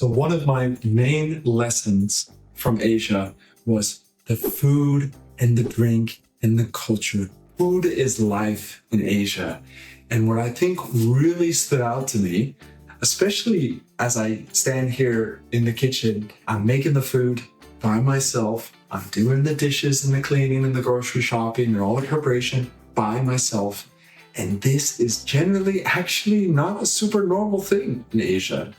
So one of my main lessons from Asia was the food and the drink and the culture. Food is life in Asia. And what I think really stood out to me, especially as I stand here in the kitchen, I'm making the food by myself. I'm doing the dishes and the cleaning and the grocery shopping and all the preparation by myself. And this is generally actually not a super normal thing in Asia.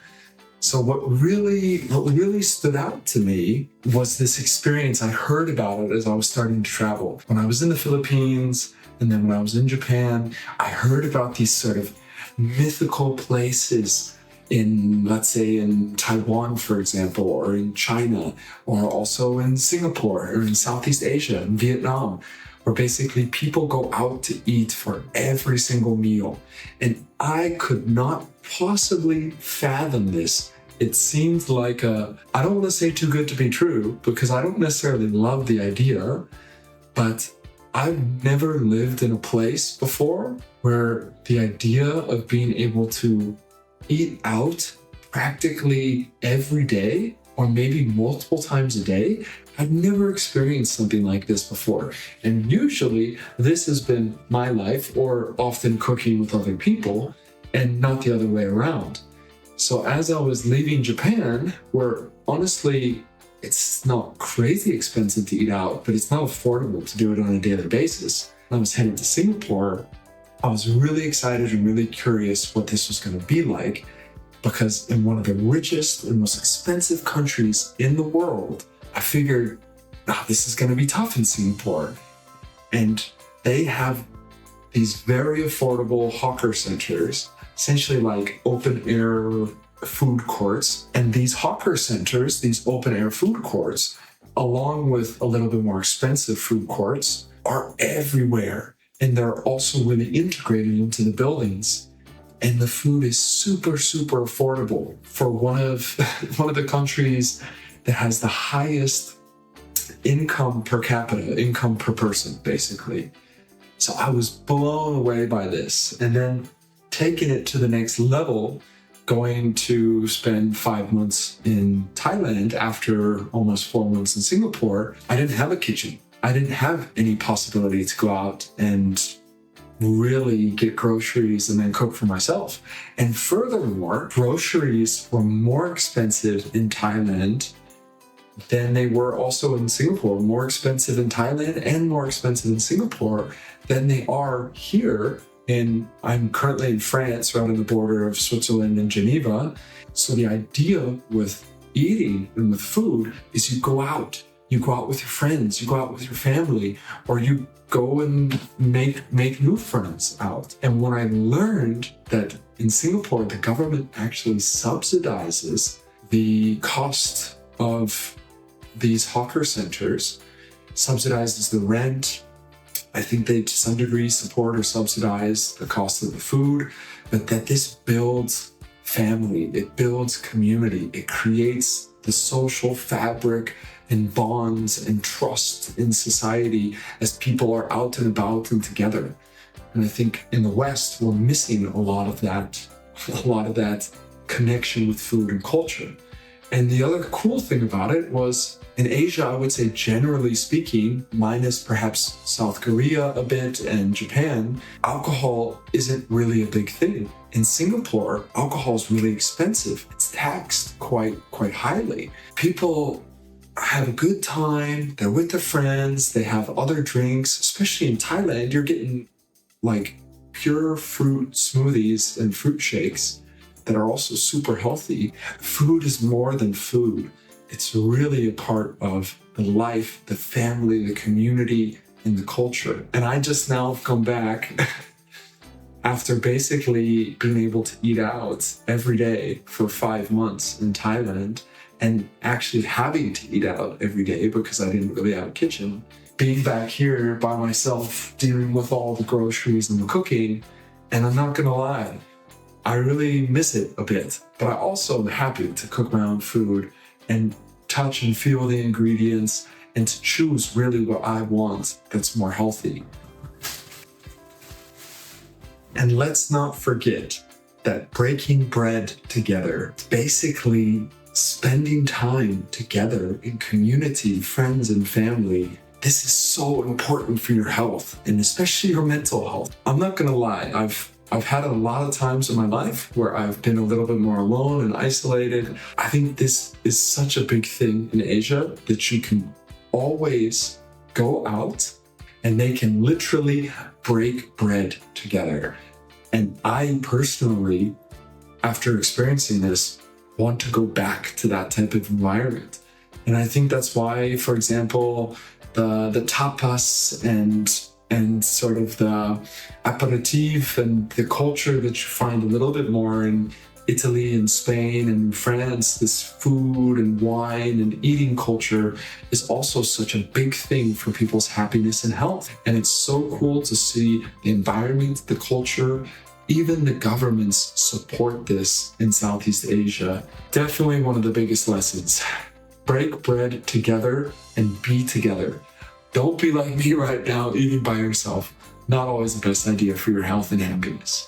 So what really stood out to me was this experience. I heard about it as I was starting to travel. When I was in the Philippines and then when I was in Japan, I heard about these sort of mythical places in, let's say, in Taiwan, for example, or in China, or also in Singapore, or in Southeast Asia, in Vietnam, where basically people go out to eat for every single meal. And I could not possibly fathom this. It seemed like I don't want to say too good to be true, because I don't necessarily love the idea, but I've never lived in a place before where the idea of being able to eat out practically every day, or maybe multiple times a day, I've never experienced something like this before. And usually this has been my life, or often cooking with other people, and not the other way around. So as I was leaving Japan, where honestly, it's not crazy expensive to eat out, but it's not affordable to do it on a daily basis. I was headed to Singapore. I was really excited and really curious what this was going to be like, because in one of the richest and most expensive countries in the world, I figured, this is going to be tough in Singapore. And they have these very affordable hawker centers, essentially like open air food courts. And these hawker centers, these open air food courts, along with a little bit more expensive food courts, are everywhere. And they're also really integrated into the buildings. And the food is super, super affordable for one of the countries that has the highest income per capita, income per person, basically. So I was blown away by this. And then taking it to the next level, going to spend 5 months in Thailand after almost 4 months in Singapore, I didn't have a kitchen. I didn't have any possibility to go out and really get groceries and then cook for myself. And furthermore, groceries were more expensive in Thailand than they were also in Singapore, more expensive in Thailand and more expensive in Singapore than they are here. I'm currently in France, right on the border of Switzerland and Geneva. So the idea with eating and with food is you go out. You go out with your friends, you go out with your family, or you go and make new friends out. And when I learned that in Singapore, the government actually subsidizes the cost of these hawker centers, subsidizes the rent. I think they to some degree support or subsidize the cost of the food, but that this builds family, it builds community, it creates the social fabric and bonds and trust in society as people are out and about and together. And I think in the West, we're missing a lot of that connection with food and culture. And the other cool thing about it was in Asia, I would say generally speaking, minus perhaps South Korea a bit and Japan, alcohol isn't really a big thing. In Singapore, alcohol is really expensive. It's taxed quite highly. People have a good time, they're with their friends, they have other drinks. Especially in Thailand, you're getting like pure fruit smoothies and fruit shakes that are also super healthy. Food is more than food. It's really a part of the life, the family, the community, and the culture. And I just now have come back after basically being able to eat out every day for 5 months in Thailand, and actually having to eat out every day because I didn't really have a kitchen. Being back here by myself, dealing with all the groceries and the cooking, and I'm not gonna lie, I really miss it a bit. But I also am happy to cook my own food and touch and feel the ingredients and to choose really what I want that's more healthy. And let's not forget that breaking bread together, basically spending time together in community, friends and family. This is so important for your health and especially your mental health. I'm not gonna lie, I've had a lot of times in my life where I've been a little bit more alone and isolated. I think this is such a big thing in Asia that you can always go out and they can literally break bread together. And I personally, after experiencing this, want to go back to that type of environment. And I think that's why, for example, the tapas and sort of the aperitif and the culture that you find a little bit more in Italy and Spain and France, this food and wine and eating culture is also such a big thing for people's happiness and health. And it's so cool to see the environment, the culture, even the governments support this in Southeast Asia. Definitely one of the biggest lessons. Break bread together and be together. Don't be like me right now, eating by yourself. Not always the best idea for your health and happiness.